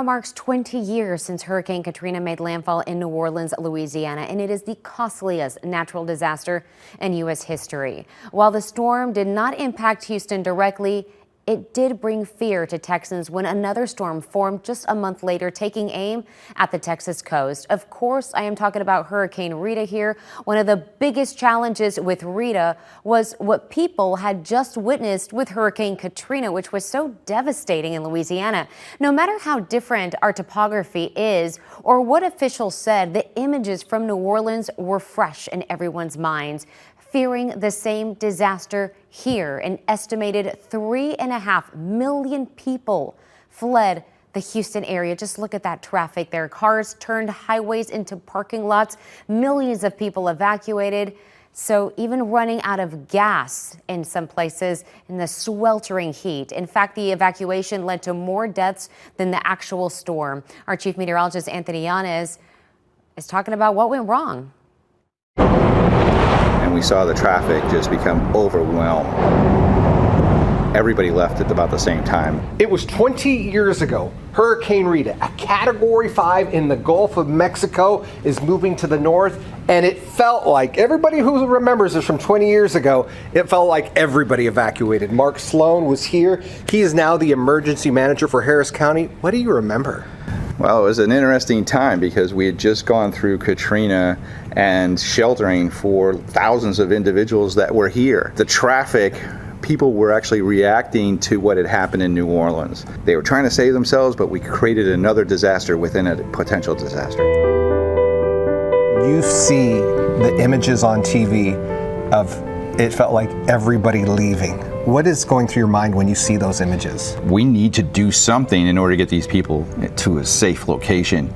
Marks 20 years since Hurricane Katrina made landfall in New Orleans, Louisiana, and it is the costliest natural disaster in U.S. history. While the storm did not impact Houston directly, it did bring fear to Texans when another storm formed just a month later, taking aim at the Texas coast. Of course, I am talking about Hurricane Rita here. One of the biggest challenges with Rita was what people had just witnessed with Hurricane Katrina, which was so devastating in Louisiana. No matter how different our topography is or what officials said, the images from New Orleans were fresh in everyone's minds. Fearing the same disaster here, an estimated 3.5 million people fled the Houston area. Just look at that traffic there. Cars turned highways into parking lots. Millions of people evacuated. So even running out of gas in some places in the sweltering heat. In fact, the evacuation led to more deaths than the actual storm. Our chief meteorologist, Anthony Yanez, is talking about what went wrong. And we saw the traffic just become overwhelmed. Everybody left at about the same time. It was 20 years ago. Hurricane Rita, a Category 5 in the Gulf of Mexico, is moving to the north, and it felt like, everybody who remembers this from 20 years ago, it felt like everybody evacuated. Mark Sloan was here. He is now the emergency manager for Harris County. What do you remember? Well, it was an interesting time because we had just gone through Katrina and sheltering for thousands of individuals that were here. The traffic, people were actually reacting to what had happened in New Orleans. They were trying to save themselves, but we created another disaster within a potential disaster. You see the images on TV of it felt like everybody leaving. What is going through your mind when you see those images? We need to do something in order to get these people to a safe location.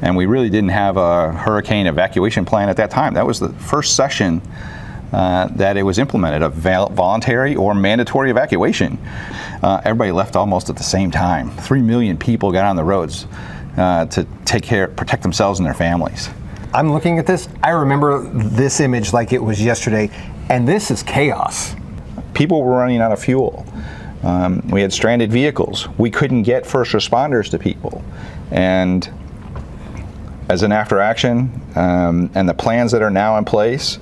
And we really didn't have a hurricane evacuation plan at that time. That was the first session that it was implemented, a voluntary or mandatory evacuation. Everybody left almost at the same time. 3 million people got on the roads to protect themselves and their families. I'm looking at this. I remember this image like it was yesterday, and this is chaos. People were running out of fuel. We had stranded vehicles. We couldn't get first responders to people. And as an after action, and the plans that are now in place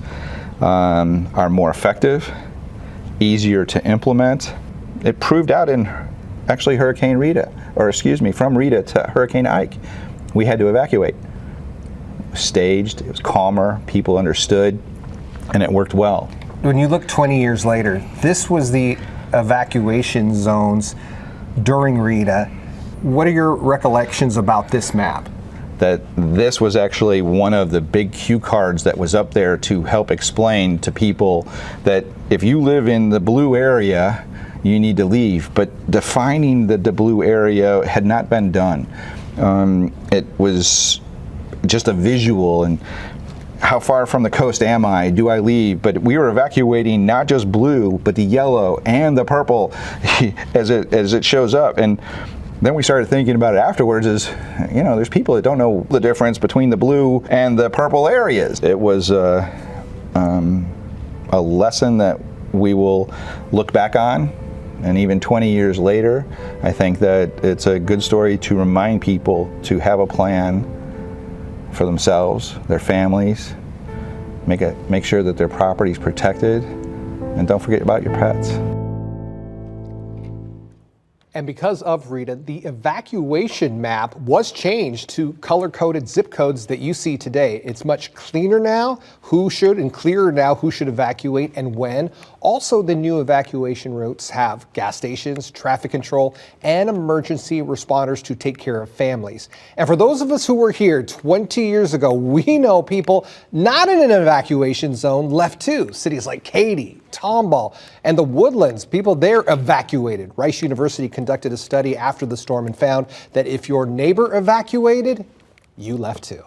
are more effective, easier to implement. It proved out in actually Hurricane Rita, from Rita to Hurricane Ike. We had to evacuate. It was staged, it was calmer, people understood, and it worked well. When you look 20 years later, this was the evacuation zones during Rita. What are your recollections about this map? That this was actually one of the big cue cards that was up there to help explain to people that if you live in the blue area, you need to leave. But defining the blue area had not been done. It was just a visual, and how far from the coast am I? Do I leave? But we were evacuating not just blue, but the yellow and the purple as it shows up. And then we started thinking about it afterwards as, you know, there's people that don't know the difference between the blue and the purple areas. It was a lesson that we will look back on. And even 20 years later, I think that it's a good story to remind people to have a plan for themselves, their families, make sure that their property is protected, and don't forget about your pets. And because of Rita, the evacuation map was changed to color-coded zip codes that you see today. It's much cleaner now, and clearer now who should evacuate and when. Also, the new evacuation routes have gas stations, traffic control, and emergency responders to take care of families. And for those of us who were here 20 years ago, we know people not in an evacuation zone left too. Cities like Katy, Tomball, and the Woodlands, people there evacuated. Rice University conducted a study after the storm and found that if your neighbor evacuated, you left too.